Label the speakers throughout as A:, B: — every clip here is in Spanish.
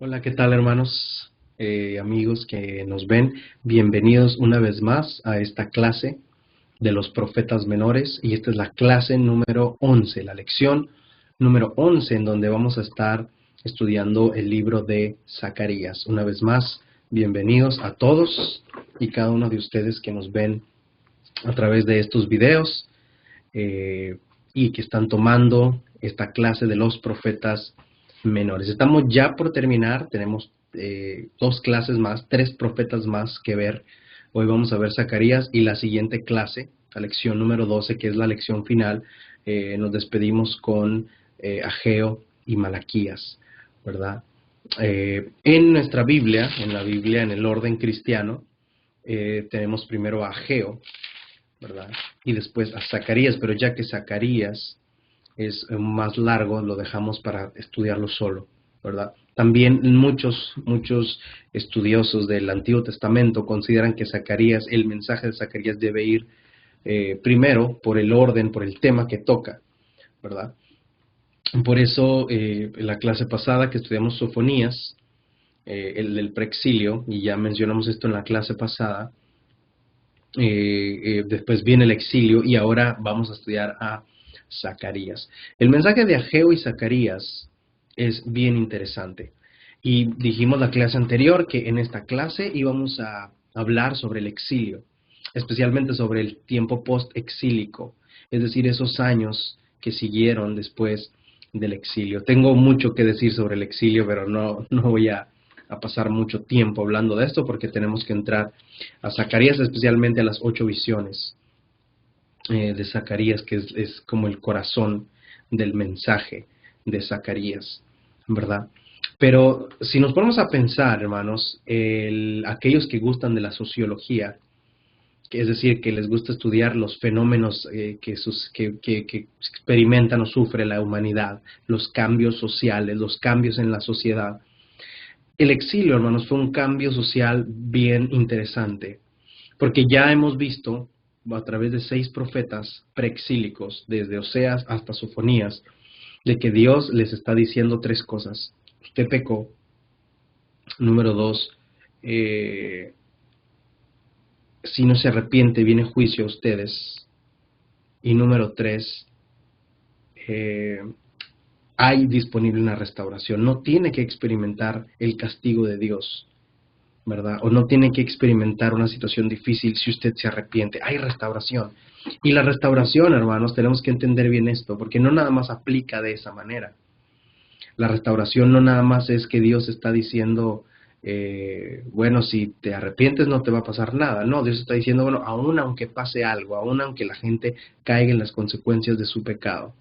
A: Hola, ¿qué tal hermanos, amigos que nos ven? Bienvenidos una vez más a esta clase de los profetas menores y esta es la clase número 11, la lección número 11 en donde vamos a estar estudiando el libro de Zacarías. Una vez más, bienvenidos a todos y cada uno de ustedes que nos ven a través de estos videos y que están tomando esta clase de los profetas menores. Estamos ya por terminar, tenemos dos clases más, tres profetas más que ver. Hoy vamos a ver Zacarías y la siguiente clase, la lección número 12, que es la lección final, nos despedimos con Ageo y Malaquías, ¿verdad? En nuestra Biblia, en la Biblia, en el orden cristiano, tenemos primero a Ageo, ¿verdad? Y después a Zacarías, pero ya que Zacarías es más largo, lo dejamos para estudiarlo solo, ¿verdad? También muchos estudiosos del Antiguo Testamento consideran que Zacarías, el mensaje de Zacarías debe ir primero por el orden, por el tema que toca, ¿verdad? Por eso, en la clase pasada que estudiamos Sofonías, el del preexilio, y ya mencionamos esto en la clase pasada, después viene el exilio y ahora vamos a estudiar a Zacarías. El mensaje de Ageo y Zacarías es bien interesante. Y dijimos la clase anterior que en esta clase íbamos a hablar sobre el exilio, especialmente sobre el tiempo post-exílico, es decir, esos años que siguieron después del exilio. Tengo mucho que decir sobre el exilio, pero no voy a pasar mucho tiempo hablando de esto porque tenemos que entrar a Zacarías, especialmente a las 8 visiones de Zacarías, que es como el corazón del mensaje de Zacarías, ¿verdad? Pero si nos ponemos a pensar, hermanos, aquellos que gustan de la sociología, que es decir, que les gusta estudiar los fenómenos que experimentan o sufre la humanidad, los cambios sociales, los cambios en la sociedad. El exilio, hermanos, fue un cambio social bien interesante, porque ya hemos visto a través de 6 profetas preexílicos, desde Oseas hasta Sofonías, de que Dios les está diciendo 3 cosas. Usted pecó. Número 2, si no se arrepiente, viene juicio a ustedes. Y número 3, eh, hay disponible una restauración. No tiene que experimentar el castigo de Dios, ¿verdad? O no tiene que experimentar una situación difícil si usted se arrepiente. Hay restauración. Y la restauración, hermanos, tenemos que entender bien esto, porque no nada más aplica de esa manera. La restauración no nada más es que Dios está diciendo, bueno, si te arrepientes no te va a pasar nada. No, Dios está diciendo, bueno, aún aunque pase algo, aún aunque la gente caiga en las consecuencias de su pecado,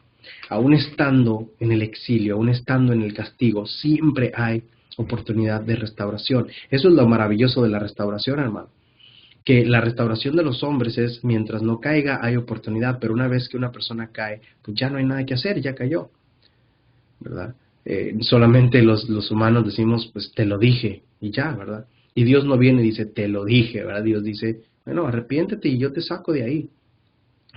A: aún estando en el exilio, aún estando en el castigo, siempre hay oportunidad de restauración. Eso es lo maravilloso de la restauración, hermano. Que la restauración de los hombres es, mientras no caiga, hay oportunidad, pero una vez que una persona cae, pues ya no hay nada que hacer, ya cayó, ¿verdad? Solamente los humanos decimos, pues te lo dije, y ya, ¿verdad? Y Dios no viene y dice, te lo dije, ¿verdad? Dios dice, bueno, arrepiéntete y yo te saco de ahí.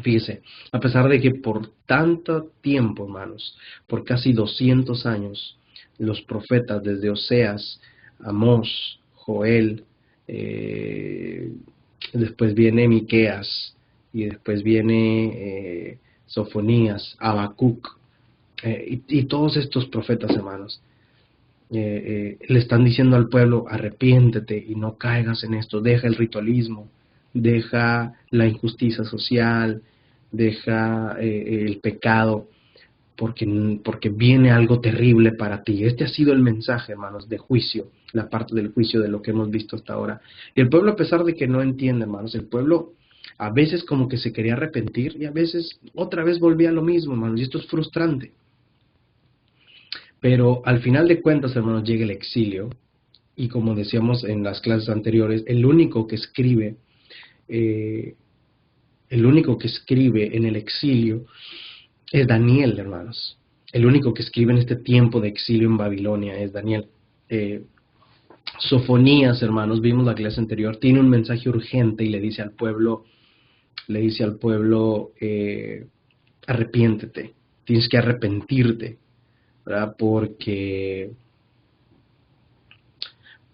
A: Fíjese, a pesar de que por tanto tiempo, hermanos, por casi 200 años, los profetas desde Oseas, Amós, Joel, eh, después viene Miqueas y después viene Sofonías, Habacuc, y todos estos profetas, hermanos, le están diciendo al pueblo, arrepiéntete y no caigas en esto, deja el ritualismo, deja la injusticia social, deja el pecado, porque viene algo terrible para ti. Este ha sido el mensaje, hermanos, de juicio, la parte del juicio de lo que hemos visto hasta ahora. Y el pueblo, a pesar de que no entiende, hermanos, el pueblo a veces como que se quería arrepentir y a veces otra vez volvía a lo mismo, hermanos, y esto es frustrante. Pero al final de cuentas, hermanos, llega el exilio y como decíamos en las clases anteriores, eh, el único que escribe en el exilio es Daniel, hermanos. El único que escribe en este tiempo de exilio en Babilonia es Daniel. Eh, Sofonías, hermanos, vimos la clase anterior, tiene un mensaje urgente y le dice al pueblo, arrepiéntete, tienes que arrepentirte, ¿verdad? Porque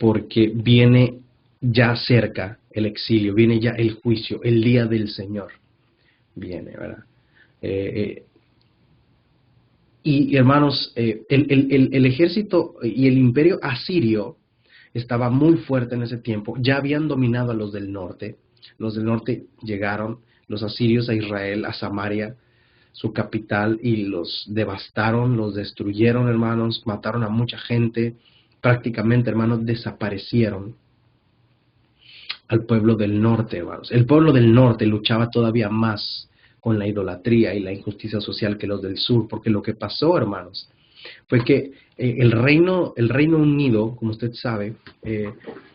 A: porque viene ya cerca el exilio, viene ya el juicio, el día del Señor. Viene, ¿verdad? Y hermanos, el ejército y el imperio asirio estaba muy fuerte en ese tiempo. Ya habían dominado a los del norte. Los del norte llegaron, los asirios, a Israel, a Samaria, su capital, y los devastaron, los destruyeron, hermanos, mataron a mucha gente, prácticamente, hermanos, desaparecieron al pueblo del norte, hermanos. El pueblo del norte luchaba todavía más con la idolatría y la injusticia social que los del sur, porque lo que pasó, hermanos, fue que el Reino Unido, como usted sabe,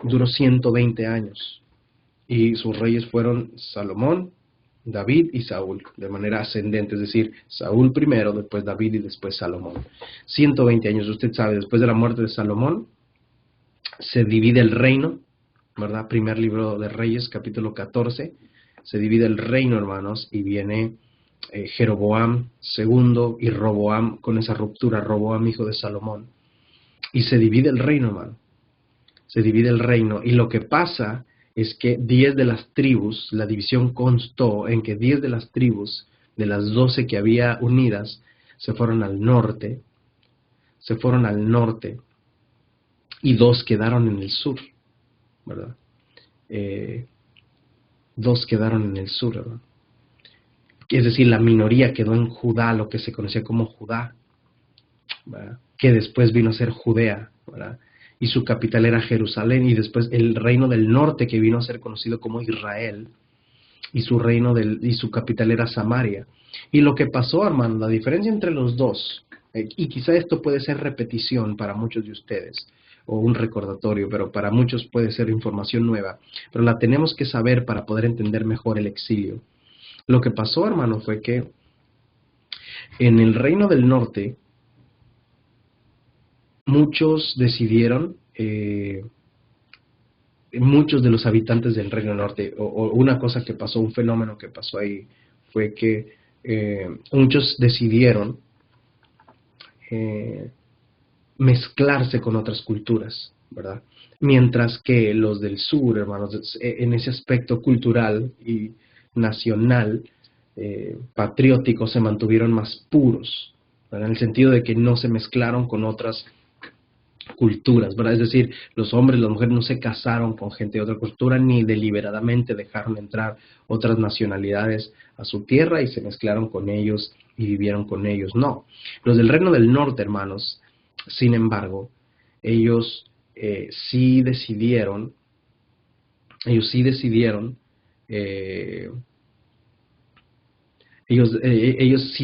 A: duró 120 años, y sus reyes fueron Salomón, David y Saúl, de manera ascendente, es decir, Saúl primero, después David y después Salomón. 120 años, usted sabe, después de la muerte de Salomón, se divide el reino, ¿verdad? Primer libro de Reyes, capítulo 14, se divide el reino, hermanos, y viene Jeroboam segundo y Roboam, con esa ruptura, Roboam hijo de Salomón, y se divide el reino, hermano, se divide el reino, y lo que pasa es que 10 de las tribus, la división constó en que 10 de las tribus, de las 12 que había unidas, se fueron al norte, y 2 quedaron en el sur, ¿verdad? 2 quedaron en el sur, ¿verdad? Es decir, la minoría quedó en Judá, lo que se conocía como Judá, ¿verdad? Que después vino a ser Judea, ¿verdad? Y su capital era Jerusalén, y después el reino del norte, que vino a ser conocido como Israel, y su capital era Samaria. Y lo que pasó, hermano, la diferencia entre los dos, y quizá esto puede ser repetición para muchos de ustedes, o un recordatorio, pero para muchos puede ser información nueva, pero la tenemos que saber para poder entender mejor el exilio. Lo que pasó, hermano, fue que en el reino del norte, muchos decidieron, muchos de los habitantes del reino del norte, o una cosa que pasó, un fenómeno que pasó ahí, fue que muchos decidieron mezclarse con otras culturas, ¿verdad? Mientras que los del sur, hermanos, en ese aspecto cultural y nacional, patriótico, se mantuvieron más puros, ¿verdad? En el sentido de que no se mezclaron con otras culturas, ¿verdad? Es decir, los hombres y las mujeres no se casaron con gente de otra cultura, ni deliberadamente dejaron entrar otras nacionalidades a su tierra y se mezclaron con ellos y vivieron con ellos. No, los del reino del norte, hermanos, sin embargo, ellos sí decidieron, ellos sí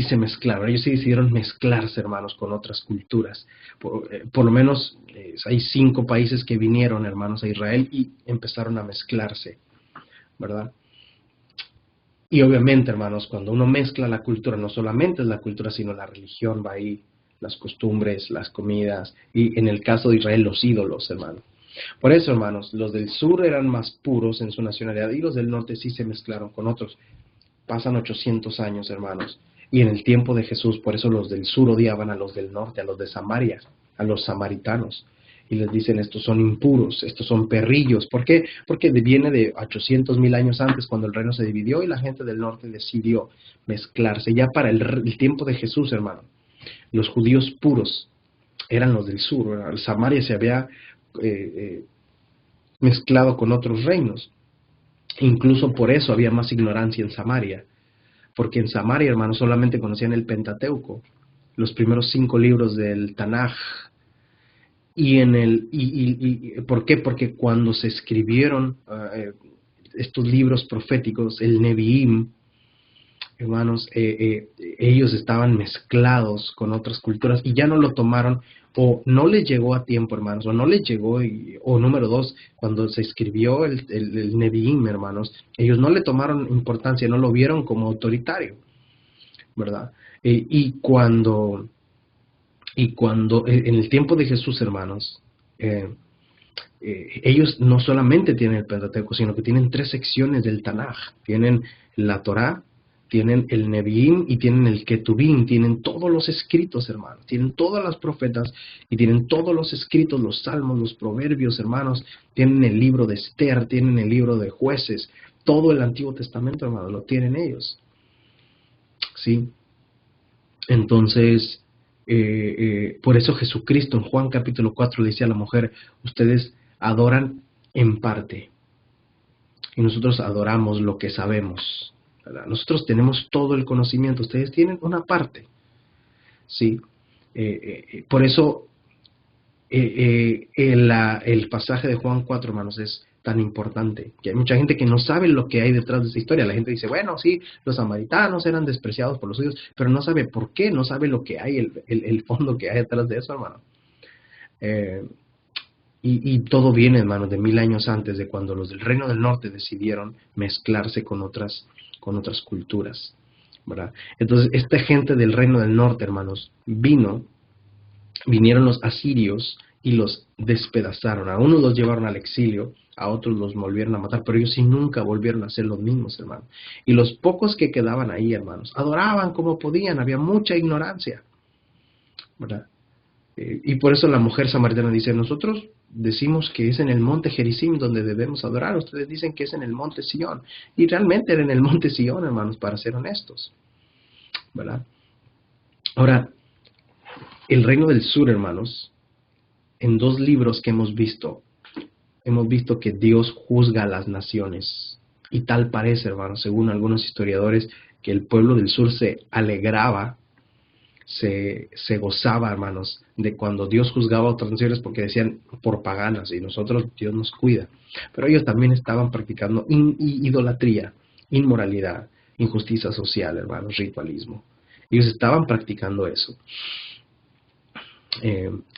A: se mezclaron, ellos sí decidieron mezclarse, hermanos, con otras culturas. Por lo menos hay 5 países que vinieron, hermanos, a Israel y empezaron a mezclarse, ¿verdad? Y obviamente, hermanos, cuando uno mezcla la cultura, no solamente es la cultura, sino la religión va ahí, las costumbres, las comidas, y en el caso de Israel, los ídolos, hermanos. Por eso, hermanos, los del sur eran más puros en su nacionalidad y los del norte sí se mezclaron con otros. Pasan 800 años, hermanos, y en el tiempo de Jesús, por eso los del sur odiaban a los del norte, a los de Samaria, a los samaritanos, y les dicen, estos son impuros, estos son perrillos. ¿Por qué? Porque viene de 800,000 años antes, cuando el reino se dividió y la gente del norte decidió mezclarse. Ya para el tiempo de Jesús, hermano, los judíos puros eran los del sur, ¿verdad? Samaria se había mezclado con otros reinos. Incluso por eso había más ignorancia en Samaria, porque en Samaria, hermanos, solamente conocían el Pentateuco, los primeros 5 libros del Tanaj. ¿Por qué? Porque cuando se escribieron estos libros proféticos, el Neviim, hermanos, ellos estaban mezclados con otras culturas y ya no lo tomaron, o no les llegó a tiempo, hermanos, o no les llegó, o número 2, cuando se escribió el Neviim, hermanos, ellos no le tomaron importancia, no lo vieron como autoritario, ¿verdad? Y cuando en el tiempo de Jesús, hermanos, ellos no solamente tienen el Pentateuco, sino que tienen 3 secciones del Tanaj. Tienen la Torá, tienen el Nevi'im y tienen el Ketubim, tienen todos los escritos, hermanos, tienen todas las profetas y tienen todos los escritos, los salmos, los proverbios, hermanos, tienen el libro de Esther, tienen el libro de Jueces, todo el Antiguo Testamento, hermanos, lo tienen ellos. ¿Sí? Entonces, por eso Jesucristo en Juan capítulo 4 le dice a la mujer, ustedes adoran en parte y nosotros adoramos lo que sabemos, ¿verdad? Nosotros tenemos todo el conocimiento, ustedes tienen una parte. ¿Sí? Por eso el pasaje de Juan 4, hermanos, es tan importante, que hay mucha gente que no sabe lo que hay detrás de esta historia. La gente dice, bueno, sí, los samaritanos eran despreciados por los judíos, pero no sabe por qué, no sabe lo que hay, el fondo que hay detrás de eso, hermano. Y todo viene, hermano, de 1000 años antes, de cuando los del Reino del Norte decidieron mezclarse con otras culturas, ¿verdad? Entonces, esta gente del Reino del Norte, hermanos, vinieron los asirios y los despedazaron. A unos los llevaron al exilio, a otros los volvieron a matar, pero ellos sí nunca volvieron a ser los mismos, hermanos. Y los pocos que quedaban ahí, hermanos, adoraban como podían, había mucha ignorancia, ¿verdad? Y por eso la mujer samaritana dice, nosotros decimos que es en el monte Gerizim donde debemos adorar, ustedes dicen que es en el monte Sión, y realmente era en el monte Sión, hermanos, para ser honestos, ¿verdad? Ahora, el reino del sur, hermanos, en 2 libros que hemos visto que Dios juzga a las naciones. Y tal parece, hermanos, según algunos historiadores, que el pueblo del sur se alegraba, se gozaba, hermanos, de cuando Dios juzgaba a otras naciones, porque decían, por paganas, y nosotros, Dios nos cuida. Pero ellos también estaban practicando idolatría, inmoralidad, injusticia social, hermanos, ritualismo. Ellos estaban practicando eso.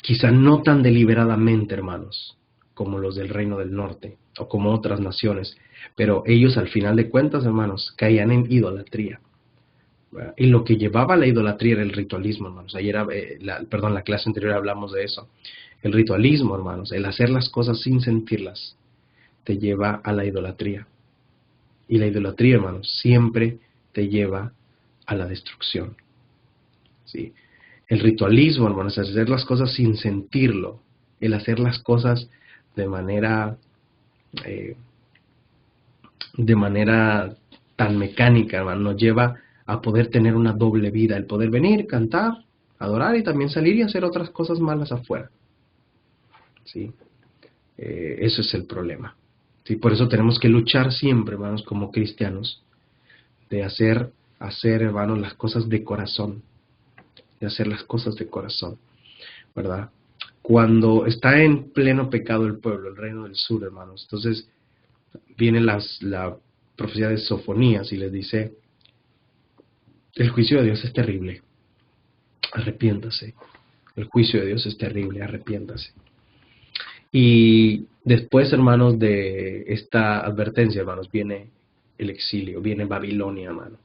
A: Quizá no tan deliberadamente, hermanos, como los del Reino del Norte o como otras naciones, pero ellos al final de cuentas, hermanos, caían en idolatría. Y lo que llevaba a la idolatría era el ritualismo, hermanos. Ayer, la clase anterior hablamos de eso. El ritualismo, hermanos, el hacer las cosas sin sentirlas, te lleva a la idolatría. Y la idolatría, hermanos, siempre te lleva a la destrucción. ¿Sí? El ritualismo, hermanos, es hacer las cosas sin sentirlo, el hacer las cosas de manera tan mecánica, hermano, nos lleva a poder tener una doble vida, el poder venir, cantar, adorar y también salir y hacer otras cosas malas afuera. ¿Sí? Eso es el problema. ¿Sí? Por eso tenemos que luchar siempre, hermanos, como cristianos, de hacer, hermanos, las cosas de corazón, de hacer las cosas de corazón, ¿verdad? Cuando está en pleno pecado el pueblo, el reino del sur, hermanos, entonces viene la profecía de Sofonías y les dice, el juicio de Dios es terrible, arrepiéntase. El juicio de Dios es terrible, arrepiéntase. Y después, hermanos, de esta advertencia, hermanos, viene el exilio, viene Babilonia, hermano.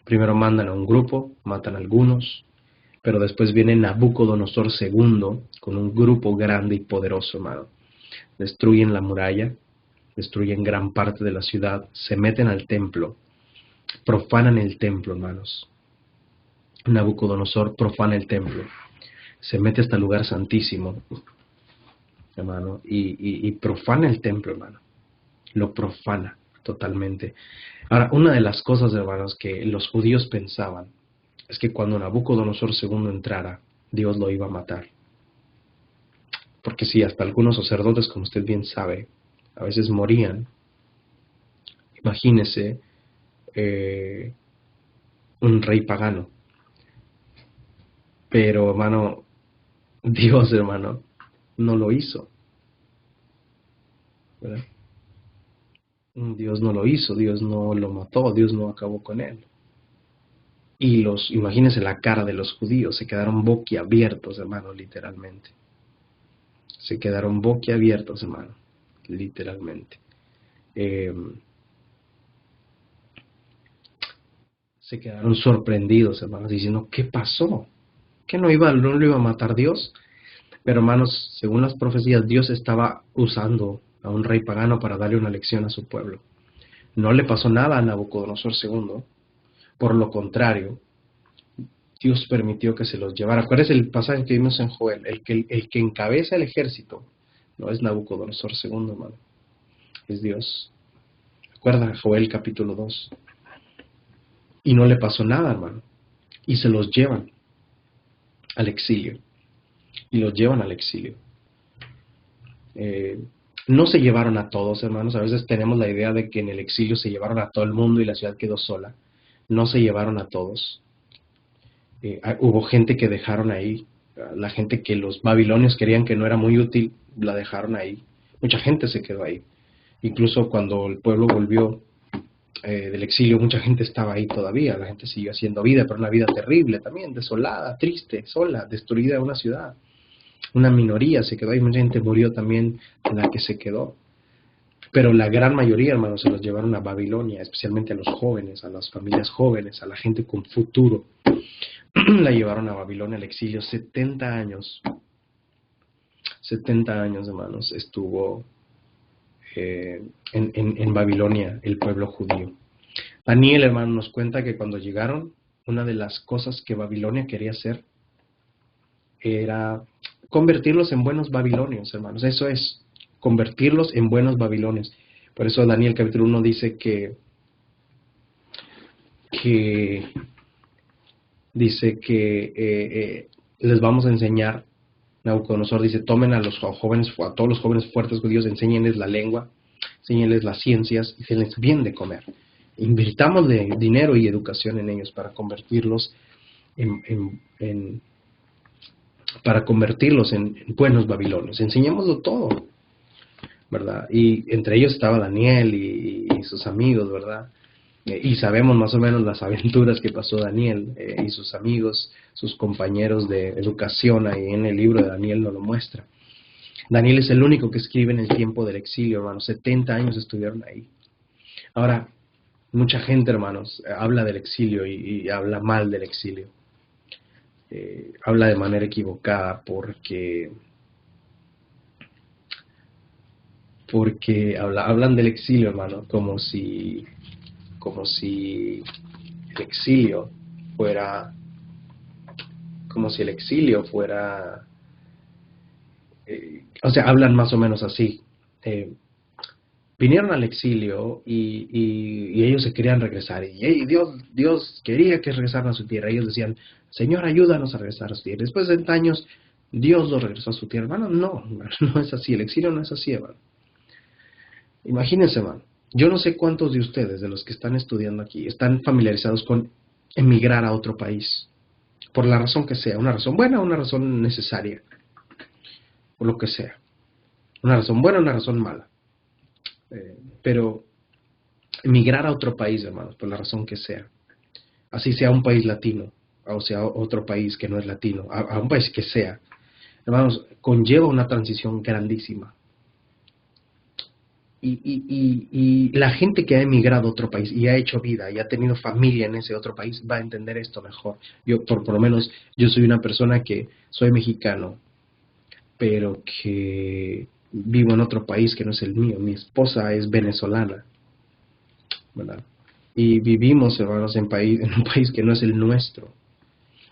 A: Primero mandan a un grupo, matan a algunos, pero después viene Nabucodonosor II con un grupo grande y poderoso, hermano. Destruyen la muralla, destruyen gran parte de la ciudad, se meten al templo, profanan el templo, hermanos. Nabucodonosor profana el templo, se mete hasta el lugar santísimo, hermano, y profana el templo, hermano. Lo profana totalmente. Ahora, una de las cosas, hermanos, que los judíos pensaban es que cuando Nabucodonosor II entrara, Dios lo iba a matar. Porque si hasta algunos sacerdotes, como usted bien sabe, a veces morían. Imagínese un rey pagano. Pero, hermano, Dios, hermano, no lo hizo, ¿verdad? Dios no lo hizo, Dios no lo mató, Dios no acabó con él. Y imagínense la cara de los judíos, se quedaron boquiabiertos, hermano, literalmente. Se quedaron boquiabiertos, hermano, literalmente. Se quedaron sorprendidos, hermanos, diciendo, ¿qué pasó? ¿Que no lo iba a matar Dios? Pero, hermanos, según las profecías, Dios estaba usando a un rey pagano para darle una lección a su pueblo. No le pasó nada a Nabucodonosor II. Por lo contrario, Dios permitió que se los llevara. ¿Cuál es el pasaje que vimos en Joel? El que encabeza el ejército no es Nabucodonosor II, hermano, es Dios. Recuerda Joel capítulo 2. Y no le pasó nada, hermano. Y se los llevan al exilio. Y los llevan al exilio. No se llevaron a todos, hermanos. A veces tenemos la idea de que en el exilio se llevaron a todo el mundo y la ciudad quedó sola. No se llevaron a todos. Hubo gente que dejaron ahí. La gente que los babilonios querían que no era muy útil, la dejaron ahí. Mucha gente se quedó ahí. Incluso cuando el pueblo volvió del exilio, mucha gente estaba ahí todavía. La gente siguió haciendo vida, pero una vida terrible también, desolada, triste, sola, destruida una ciudad. Una minoría se quedó ahí, mucha gente murió también en la que se quedó. Pero la gran mayoría, hermanos, se los llevaron a Babilonia, especialmente a los jóvenes, a las familias jóvenes, a la gente con futuro. La llevaron a Babilonia al exilio. 70 años. 70 años, hermanos, estuvo en Babilonia el pueblo judío. Daniel, hermano, nos cuenta que cuando llegaron, una de las cosas que Babilonia quería hacer era convertirlos en buenos babilonios, hermanos. Eso es, convertirlos en buenos babilonios. Por eso Daniel capítulo 1 dice que les vamos a enseñar. Nabucodonosor dice, tomen a todos los jóvenes fuertes judíos, enséñenles la lengua, enséñenles las ciencias y denles bien de comer. Invirtámosle dinero y educación en ellos para convertirlos en buenos babilonios. Enseñémoslo todo, ¿verdad? Y entre ellos estaba Daniel y sus amigos, ¿verdad? Y sabemos más o menos las aventuras que pasó Daniel y sus amigos, sus compañeros de educación, ahí en el libro de Daniel nos lo muestra. Daniel es el único que escribe en el tiempo del exilio, hermanos. 70 años estuvieron ahí. Ahora, mucha gente, hermanos, habla del exilio y habla mal del exilio. Habla de manera equivocada porque hablan del exilio, hermano, como si el exilio fuera, hablan más o menos así. Vinieron al exilio y ellos se querían regresar. Y Dios quería que regresaran a su tierra. Ellos decían, Señor, ayúdanos a regresar a su tierra. Después de 70 años, Dios los regresó a su tierra. Hermano, no es así. El exilio no es así, hermano. Imagínense, hermano. Yo no sé cuántos de ustedes, de los que están estudiando aquí, están familiarizados con emigrar a otro país. Por la razón que sea. Una razón buena o una razón necesaria. Por lo que sea. Una razón buena o una razón mala. Pero emigrar a otro país, hermanos, por la razón que sea. Así sea un país latino, o sea otro país que no es latino, a un país que sea. Hermanos, conlleva una transición grandísima. Y la gente que ha emigrado a otro país y ha hecho vida y ha tenido familia en ese otro país va a entender esto mejor. Yo, por lo menos, yo soy una persona que soy mexicano, pero que vivo en otro país que no es el mío. Mi esposa es venezolana, ¿verdad? Y vivimos, hermanos, en un país que no es el nuestro.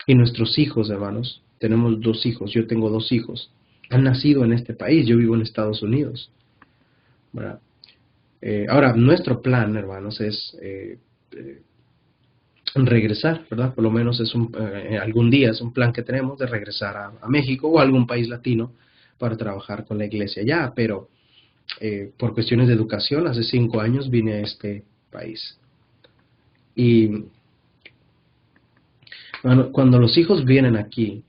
A: Y nuestros hijos, hermanos, tenemos 2 hijos, yo tengo 2 hijos, han nacido en este país, yo vivo en Estados Unidos, ¿verdad? Ahora, nuestro plan, hermanos, es regresar, ¿verdad? Por lo menos algún día es un plan que tenemos de regresar a México o a algún país latino para trabajar con la iglesia allá, pero por cuestiones de educación, hace 5 años vine a este país. Y bueno, cuando los hijos vienen aquí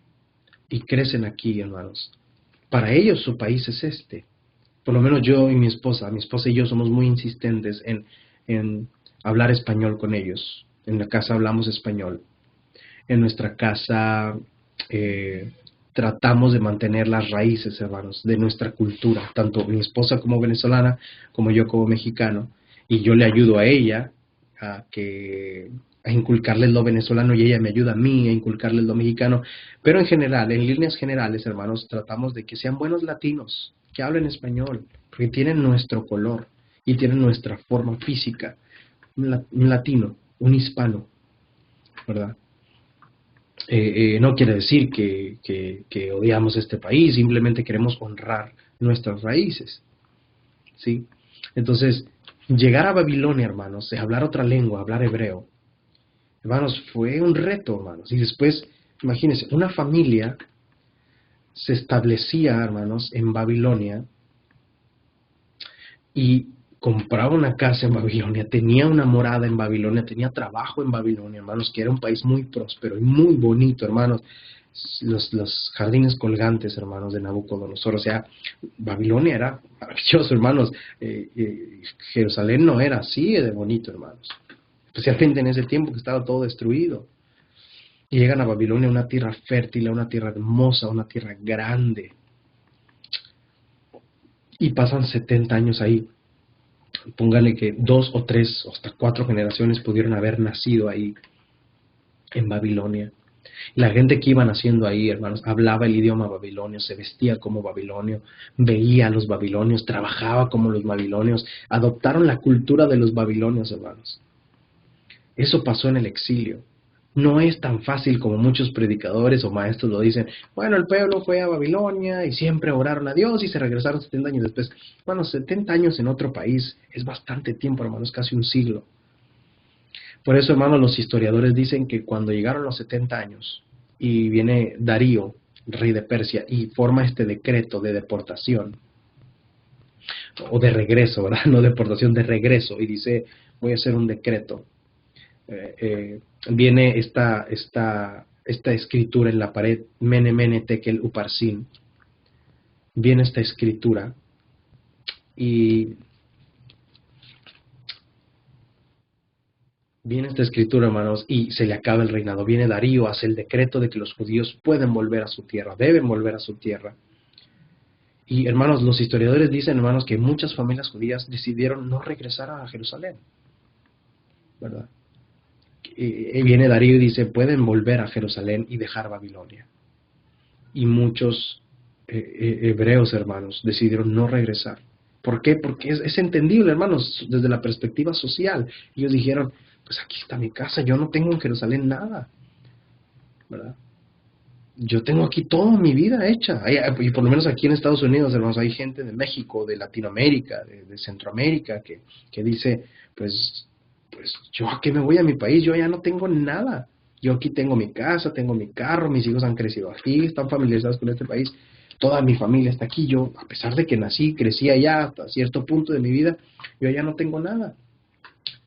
A: y crecen aquí, hermanos, para ellos su país es este. Por lo menos yo y mi esposa y yo somos muy insistentes en hablar español con ellos. En la casa hablamos español. En nuestra casa tratamos de mantener las raíces, hermanos, de nuestra cultura, tanto mi esposa como venezolana, como yo como mexicano, y yo le ayudo a ella a inculcarles lo venezolano y ella me ayuda a mí a inculcarles lo mexicano, pero en general, en líneas generales, hermanos, tratamos de que sean buenos latinos, que hablen español, porque tienen nuestro color y tienen nuestra forma física, un latino, un hispano, ¿verdad? No quiere decir que odiamos este país, simplemente queremos honrar nuestras raíces, ¿sí? Entonces, llegar a Babilonia, hermanos, hablar otra lengua, hablar hebreo, hermanos, fue un reto, hermanos. Y después, imagínense, una familia se establecía, hermanos, en Babilonia y compraba una casa en Babilonia, tenía una morada en Babilonia, tenía trabajo en Babilonia, hermanos, que era un país muy próspero y muy bonito, hermanos. Los jardines colgantes, hermanos, de Nabucodonosor. O sea, Babilonia era maravilloso, hermanos. Jerusalén no era así de bonito, hermanos. Especialmente en ese tiempo que estaba todo destruido. Y llegan a Babilonia, una tierra fértil, una tierra hermosa, una tierra grande. Y pasan 70 años ahí. Póngale que 2 o 3 o hasta 4 generaciones pudieron haber nacido ahí en Babilonia. La gente que iba naciendo ahí, hermanos, hablaba el idioma babilonio, se vestía como babilonio, veía a los babilonios, trabajaba como los babilonios, adoptaron la cultura de los babilonios, hermanos. Eso pasó en el exilio. No es tan fácil como muchos predicadores o maestros lo dicen. Bueno, el pueblo fue a Babilonia y siempre oraron a Dios y se regresaron 70 años después. Bueno, 70 años en otro país es bastante tiempo, hermanos, casi un siglo. Por eso, hermanos, los historiadores dicen que cuando llegaron los 70 años y viene Darío, rey de Persia, y forma este decreto de deportación, o de regreso, ¿verdad? No deportación, de regreso, y dice, voy a hacer un decreto. Viene esta escritura en la pared, Mene Mene Tekel Uparsin. Viene esta escritura y viene esta escritura, hermanos, y se le acaba el reinado. Viene Darío, hace el decreto de que los judíos pueden volver a su tierra, deben volver a su tierra. Y, hermanos, los historiadores dicen, hermanos, que muchas familias judías decidieron no regresar a Jerusalén, ¿verdad? Y viene Darío y dice, pueden volver a Jerusalén y dejar Babilonia. Y muchos hebreos, hermanos, decidieron no regresar. ¿Por qué? Porque es entendible, hermanos, desde la perspectiva social. Ellos dijeron, pues aquí está mi casa, yo no tengo en Jerusalén nada, ¿verdad? Yo tengo aquí toda mi vida hecha. Y por lo menos aquí en Estados Unidos, hermanos, hay gente de México, de Latinoamérica, de Centroamérica, que dice, pues yo a qué me voy a mi país, yo ya no tengo nada. Yo aquí tengo mi casa, tengo mi carro, mis hijos han crecido aquí, están familiarizados con este país, toda mi familia está aquí. Yo, a pesar de que nací, crecí allá hasta cierto punto de mi vida, yo ya no tengo nada.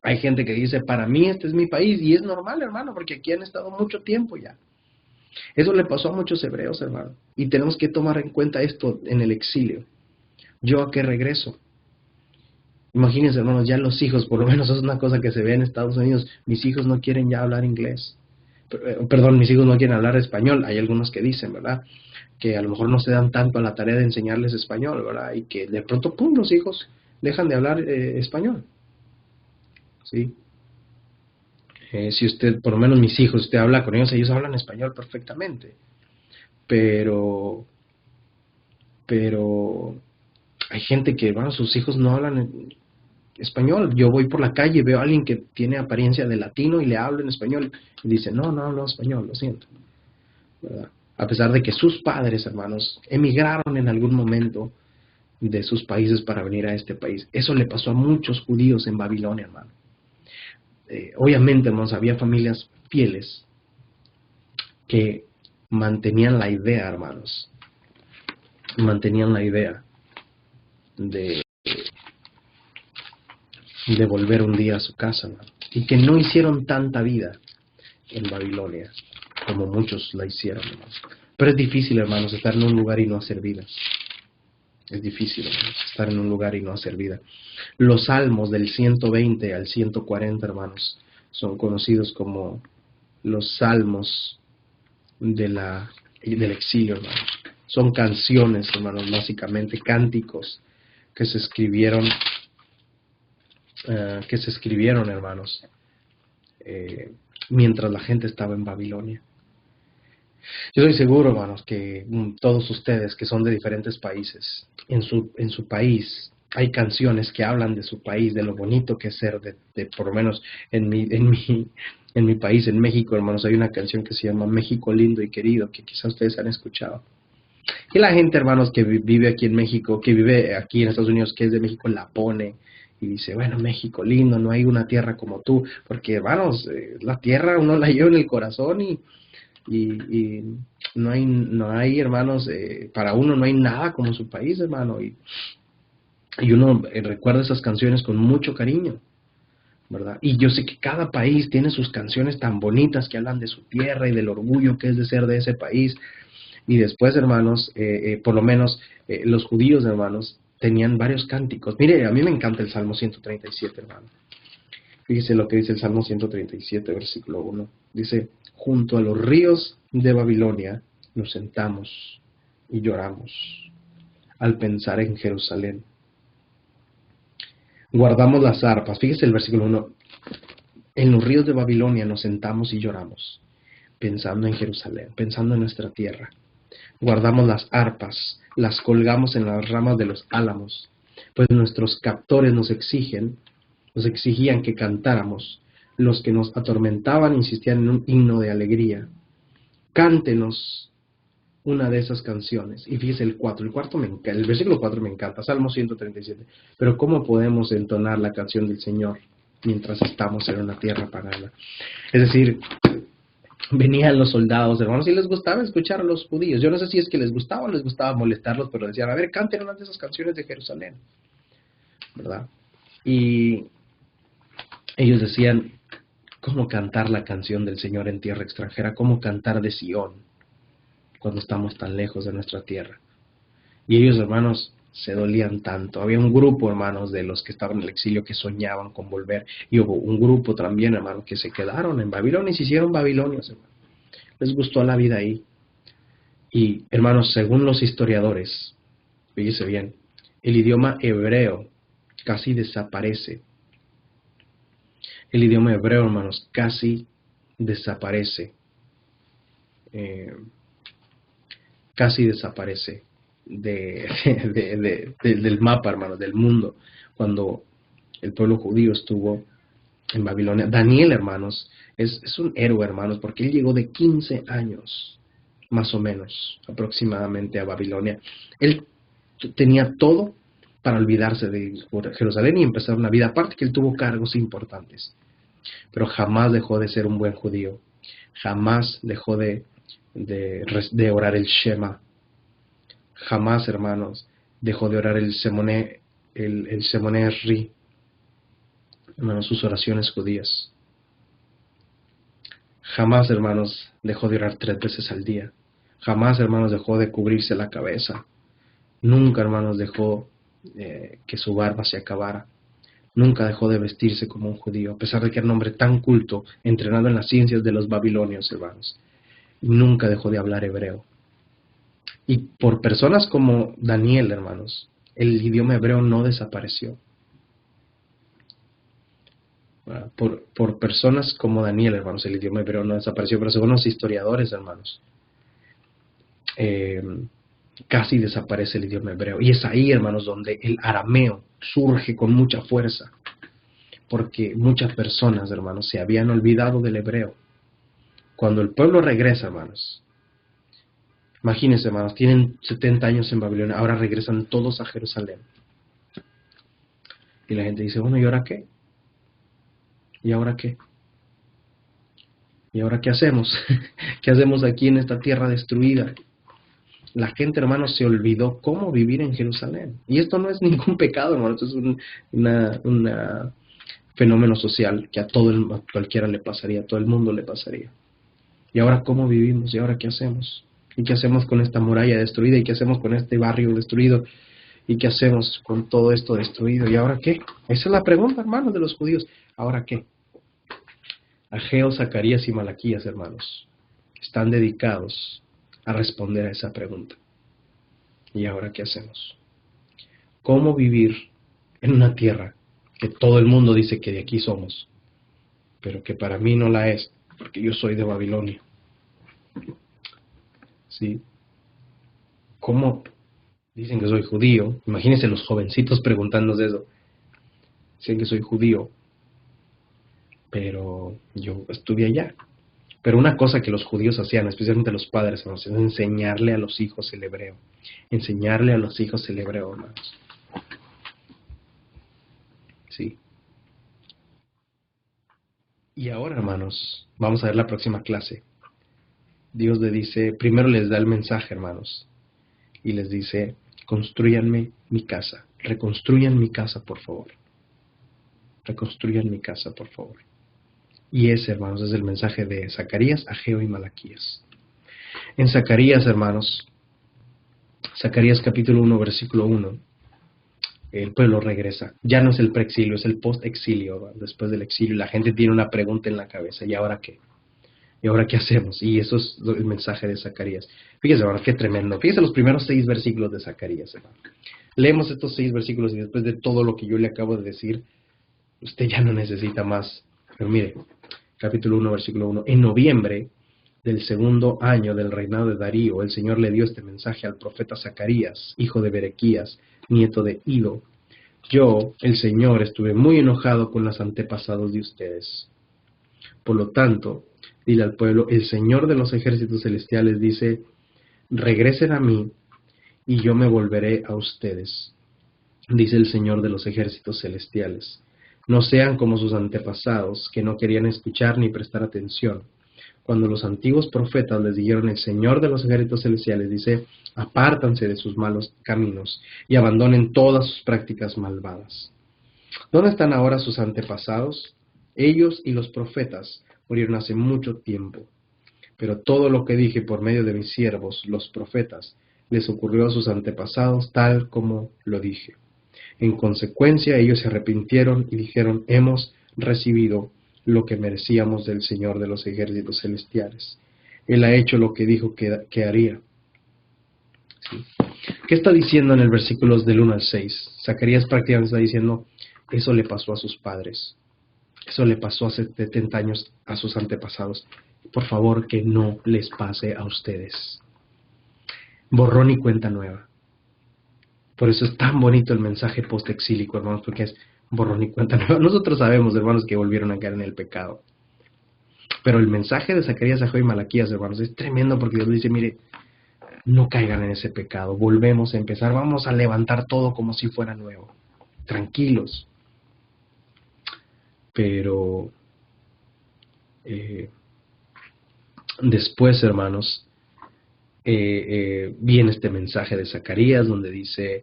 A: Hay gente que dice, para mí este es mi país, y es normal, hermano, porque aquí han estado mucho tiempo ya. Eso le pasó a muchos hebreos, hermano, y tenemos que tomar en cuenta esto en el exilio. ¿Yo a qué regreso? Imagínense, hermanos, ya los hijos, por lo menos es una cosa que se ve en Estados Unidos, mis hijos no quieren ya hablar inglés. Perdón, mis hijos no quieren hablar español. Hay algunos que dicen, ¿verdad? Que a lo mejor no se dan tanto a la tarea de enseñarles español, ¿verdad? Y que de pronto, pum, los hijos dejan de hablar español. ¿Sí? Si usted, por lo menos mis hijos, usted habla con ellos hablan español perfectamente. Pero hay gente que, bueno, sus hijos no hablan español. Yo voy por la calle y veo a alguien que tiene apariencia de latino y le hablo en español y dice, no hablo español, lo siento, ¿verdad? A pesar de que sus padres, hermanos, emigraron en algún momento de sus países para venir a este país. Eso le pasó a muchos judíos en Babilonia, hermano. Obviamente, hermanos, había familias fieles que mantenían la idea, hermanos, mantenían la idea de volver un día a su casa, hermano, y que no hicieron tanta vida en Babilonia como muchos la hicieron, hermanos. Pero es difícil, hermanos, estar en un lugar y no hacer vida. Es difícil, hermanos, estar en un lugar y no hacer vida. Los salmos del 120 al 140, hermanos, son conocidos como los salmos del exilio, hermanos. Son canciones, hermanos, básicamente cánticos que se escribieron, hermanos, mientras la gente estaba en Babilonia. Yo estoy seguro, hermanos, que todos ustedes que son de diferentes países, en su país hay canciones que hablan de su país, de lo bonito que es ser, por lo menos en mi país, en México, hermanos, hay una canción que se llama México lindo y querido, que quizás ustedes han escuchado. Y la gente, hermanos, que vive aquí en México, que vive aquí en Estados Unidos, que es de México, la pone y dice, bueno, México lindo, no hay una tierra como tú, porque, hermanos, la tierra uno la lleva en el corazón y no hay, hermanos, para uno no hay nada como su país, hermano, y uno recuerda esas canciones con mucho cariño, ¿verdad? Y yo sé que cada país tiene sus canciones tan bonitas que hablan de su tierra y del orgullo que es de ser de ese país. Y después, hermanos, por lo menos los judíos, hermanos, tenían varios cánticos. Mire, a mí me encanta el Salmo 137, hermano. Fíjese lo que dice el Salmo 137, versículo 1. Dice, junto a los ríos de Babilonia nos sentamos y lloramos al pensar en Jerusalén. Guardamos las arpas. Fíjese el versículo 1. En los ríos de Babilonia nos sentamos y lloramos, pensando en Jerusalén, pensando en nuestra tierra. Guardamos las arpas, las colgamos en las ramas de los álamos, pues nuestros captores nos exigían que cantáramos. Los que nos atormentaban insistían en un himno de alegría. Cántenos una de esas canciones. Y fíjese el versículo 4 me encanta, Salmo 137. Pero ¿cómo podemos entonar la canción del Señor mientras estamos en una tierra pagana? Es decir, venían los soldados, hermanos, y les gustaba escuchar a los judíos. Yo no sé si es que les gustaba o les gustaba molestarlos, pero decían, a ver, canten una de esas canciones de Jerusalén, ¿verdad? Y ellos decían, ¿cómo cantar la canción del Señor en tierra extranjera? ¿Cómo cantar de Sión cuando estamos tan lejos de nuestra tierra? Y ellos, hermanos, se dolían tanto. Había un grupo, hermanos, de los que estaban en el exilio que soñaban con volver. Y hubo un grupo también, hermanos, que se quedaron en Babilonia y se hicieron babilonios, hermanos. Les gustó la vida ahí. Y, hermanos, según los historiadores, fíjese bien, el idioma hebreo casi desaparece. El idioma hebreo, hermanos, casi desaparece. Casi desaparece del mapa, hermanos, del mundo, cuando el pueblo judío estuvo en Babilonia. Daniel, hermanos, es un héroe, hermanos, porque él llegó de 15 años, más o menos, aproximadamente, a Babilonia. Él tenía todo para olvidarse de Jerusalén y empezar una vida, aparte que él tuvo cargos importantes, pero jamás dejó de ser un buen judío, jamás dejó de orar el Shema, jamás, hermanos, dejó de orar el Semoné, el Semoné Ri, hermanos, sus oraciones judías. Jamás, hermanos, dejó de orar 3 veces al día. Jamás, hermanos, dejó de cubrirse la cabeza. Nunca, hermanos, dejó que su barba se acabara. Nunca dejó de vestirse como un judío, a pesar de que era un hombre tan culto, entrenado en las ciencias de los babilonios, hermanos. Y nunca dejó de hablar hebreo. Y por personas como Daniel, hermanos, el idioma hebreo no desapareció. Por personas como Daniel, hermanos, el idioma hebreo no desapareció, pero según los historiadores, hermanos, casi desaparece el idioma hebreo. Y es ahí, hermanos, donde el arameo surge con mucha fuerza, porque muchas personas, hermanos, se habían olvidado del hebreo. Cuando el pueblo regresa, hermanos, imagínense, hermanos, tienen 70 años en Babilonia, ahora regresan todos a Jerusalén. Y la gente dice, bueno, ¿y ahora qué? ¿Y ahora qué? ¿Y ahora qué hacemos? ¿Qué hacemos aquí en esta tierra destruida? La gente, hermanos, se olvidó cómo vivir en Jerusalén. Y esto no es ningún pecado, hermano. Esto es un fenómeno social que a cualquiera le pasaría, a todo el mundo le pasaría. ¿Y ahora cómo vivimos? ¿Y ahora qué hacemos? ¿Y qué hacemos con esta muralla destruida? ¿Y qué hacemos con este barrio destruido? ¿Y qué hacemos con todo esto destruido? ¿Y ahora qué? Esa es la pregunta, hermanos, de los judíos. ¿Ahora qué? Ageo, Zacarías y Malaquías, hermanos, están dedicados a responder a esa pregunta. ¿Y ahora qué hacemos? ¿Cómo vivir en una tierra que todo el mundo dice que de aquí somos, pero que para mí no la es, porque yo soy de Babilonia? ¿Sí? ¿Cómo Dicen que soy judío. Imagínense los jovencitos preguntándose eso. Dicen que soy judío, pero yo estuve allá. Pero una cosa que los judíos hacían, especialmente los padres, hermanos, es enseñarle a los hijos el hebreo. Enseñarle a los hijos el hebreo, hermanos. Sí. Y ahora, hermanos, vamos a ver la próxima clase. Dios le dice, primero les da el mensaje, hermanos, y les dice, construyanme mi casa, reconstruyan mi casa, por favor. Reconstruyan mi casa, por favor. Y ese, hermanos, es el mensaje de Zacarías, Ageo y Malaquías. En Zacarías, hermanos, Zacarías capítulo 1, versículo 1, el pueblo regresa. Ya no es el preexilio, es el post-exilio. Después del exilio, la gente tiene una pregunta en la cabeza, ¿y ahora qué? ¿Y ahora qué hacemos? Y eso es el mensaje de Zacarías. Fíjese, hermano, qué tremendo. Fíjese los primeros 6 versículos de Zacarías, hermano. Leemos estos 6 versículos y después de todo lo que yo le acabo de decir, usted ya no necesita más. Pero mire, capítulo 1, versículo 1. En noviembre del segundo año del reinado de Darío, el Señor le dio este mensaje al profeta Zacarías, hijo de Berequías, nieto de Ido. Yo, el Señor, estuve muy enojado con los antepasados de ustedes. Por lo tanto, dile al pueblo, el Señor de los ejércitos celestiales dice, regresen a mí y yo me volveré a ustedes, dice el Señor de los ejércitos celestiales. No sean como sus antepasados, que no querían escuchar ni prestar atención. Cuando los antiguos profetas les dijeron, el Señor de los ejércitos celestiales dice, apártanse de sus malos caminos y abandonen todas sus prácticas malvadas. ¿Dónde están ahora sus antepasados? Ellos y los profetas murieron hace mucho tiempo. Pero todo lo que dije por medio de mis siervos, los profetas, les ocurrió a sus antepasados tal como lo dije. En consecuencia, ellos se arrepintieron y dijeron, hemos recibido lo que merecíamos del Señor de los ejércitos celestiales. Él ha hecho lo que dijo que haría. ¿Sí? ¿Qué está diciendo en el versículos del 1 al 6? Zacarías prácticamente está diciendo, eso le pasó a sus padres. Eso le pasó hace 70 años a sus antepasados. Por favor, que no les pase a ustedes. Borrón y cuenta nueva. Por eso es tan bonito el mensaje post-exílico, hermanos, porque es borrón y cuenta nueva. Nosotros sabemos, hermanos, que volvieron a caer en el pecado. Pero el mensaje de Zacarías, Ageo y Malaquías, hermanos, es tremendo porque Dios dice, mire, no caigan en ese pecado. Volvemos a empezar. Vamos a levantar todo como si fuera nuevo. Tranquilos. Pero después, hermanos, viene este mensaje de Zacarías donde dice,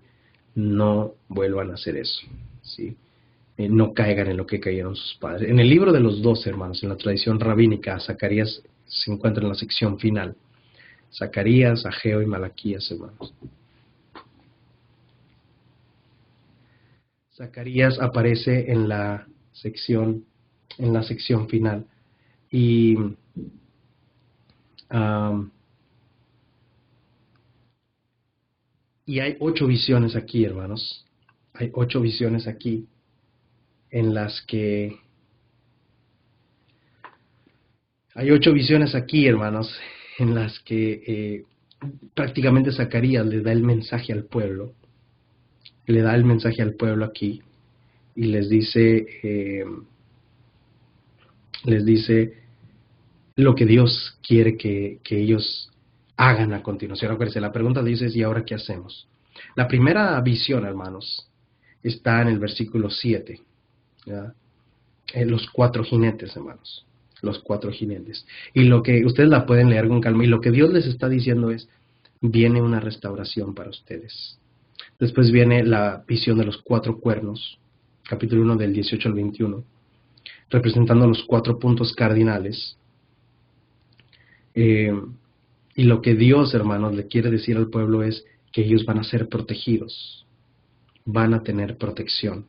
A: no vuelvan a hacer eso, ¿sí? No caigan en lo que cayeron sus padres. En el libro de los 12, hermanos, en la tradición rabínica, Zacarías se encuentra en la sección final. Zacarías, Ageo y Malaquías, hermanos. Zacarías aparece en la sección final. Y y hay 8 visiones aquí, hermanos. Hay 8 visiones aquí en las que... Hay 8 visiones aquí, hermanos, en las que prácticamente Zacarías le da el mensaje al pueblo. Le da el mensaje al pueblo aquí y les dice lo que Dios quiere que ellos hagan a continuación. Acuérdense, la pregunta dice, ¿y ahora qué hacemos? La primera visión, hermanos, está en el versículo 7. ¿Ya? Los 4 jinetes, hermanos. Los 4 jinetes. Y lo que ustedes la pueden leer con calma. Y lo que Dios les está diciendo es, viene una restauración para ustedes. Después viene la visión de los 4 cuernos, capítulo 1 del 18 al 21, representando los 4 puntos cardinales. Y lo que Dios, hermanos, le quiere decir al pueblo es que ellos van a ser protegidos, van a tener protección,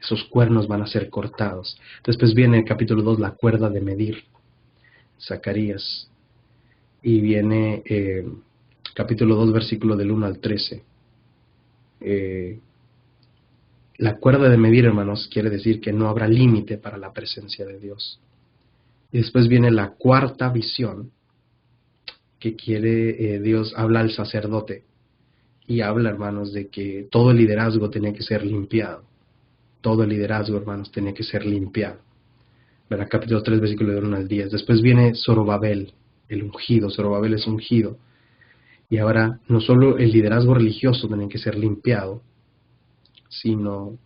A: esos cuernos van a ser cortados. Después viene el capítulo 2, la cuerda de medir, Zacarías, y viene capítulo 2, versículo del 1 al 13. La cuerda de medir, hermanos, quiere decir que no habrá límite para la presencia de Dios. Y después viene la cuarta visión, que quiere Dios habla al sacerdote y habla, hermanos, de que todo el liderazgo tenía que ser limpiado. Todo el liderazgo, hermanos, tenía que ser limpiado. ¿Verdad? Capítulo 3, versículo de 1 al 10. Después viene Zorobabel, el ungido. Zorobabel es ungido. Y ahora no solo el liderazgo religioso tenía que ser limpiado, sino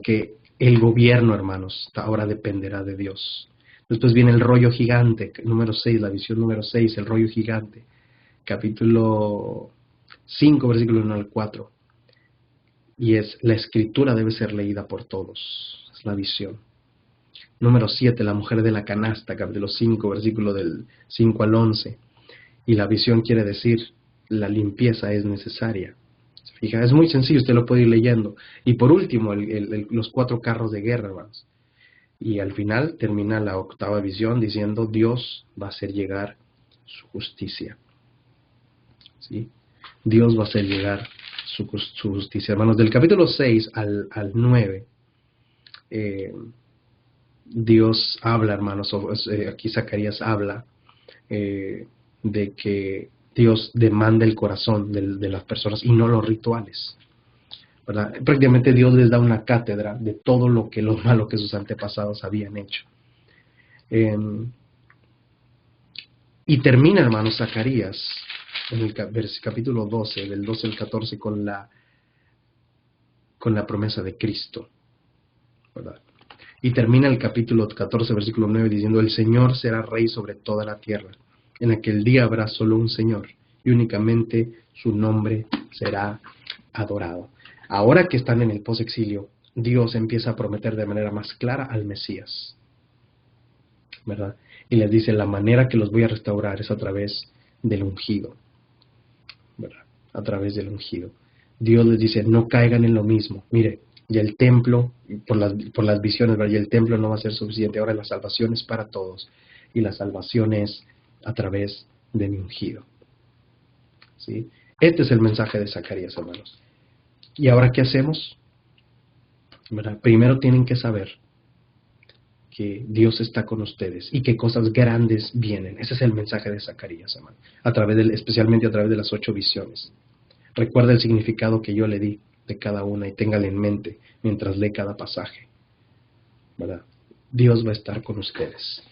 A: que el gobierno, hermanos, ahora dependerá de Dios. Después viene el rollo gigante, número 6, la visión número 6, el rollo gigante. Capítulo 5, versículo 1 al 4. Y es, la escritura debe ser leída por todos. Es la visión. Número 7, la mujer de la canasta, capítulo 5, versículo del 5 al 11. Y la visión quiere decir, la limpieza es necesaria. ¿Se fija? Es muy sencillo, usted lo puede ir leyendo. Y por último, los 4 carros de guerra, hermanos. Y al final termina la 8ª visión diciendo, Dios va a hacer llegar su justicia. ¿Sí? Dios va a hacer llegar su justicia. Hermanos, del capítulo 6 al 9, Dios habla, hermanos, aquí Zacarías habla de que Dios demanda el corazón de las personas y no los rituales, ¿verdad? Prácticamente Dios les da una cátedra de todo lo malo que sus antepasados habían hecho. Y termina, hermanos, Zacarías en el capítulo 12, del 12 al 14, con la promesa de Cristo, ¿verdad? Y termina el capítulo 14, versículo 9, diciendo, el Señor será rey sobre toda la tierra. En aquel día habrá solo un Señor, y únicamente su nombre será adorado. Ahora que están en el posexilio, Dios empieza a prometer de manera más clara al Mesías, ¿verdad? Y les dice, la manera que los voy a restaurar es a través del ungido, ¿verdad? A través del ungido. Dios les dice, no caigan en lo mismo. Mire, ya el templo, por las visiones, ¿verdad? Y el templo no va a ser suficiente. Ahora la salvación es para todos. Y la salvación es a través de mi ungido. ¿Sí? Este es el mensaje de Zacarías, hermanos. ¿Y ahora qué hacemos? ¿Verdad? Primero tienen que saber que Dios está con ustedes y que cosas grandes vienen. Ese es el mensaje de Zacarías, hermano. Especialmente a través de las 8 visiones. Recuerda el significado que yo le di de cada una y téngale en mente mientras lee cada pasaje, ¿verdad? Dios va a estar con ustedes.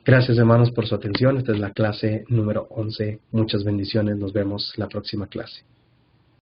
A: Gracias, hermanos, por su atención. Esta es la clase número 11. Muchas bendiciones. Nos vemos la próxima clase.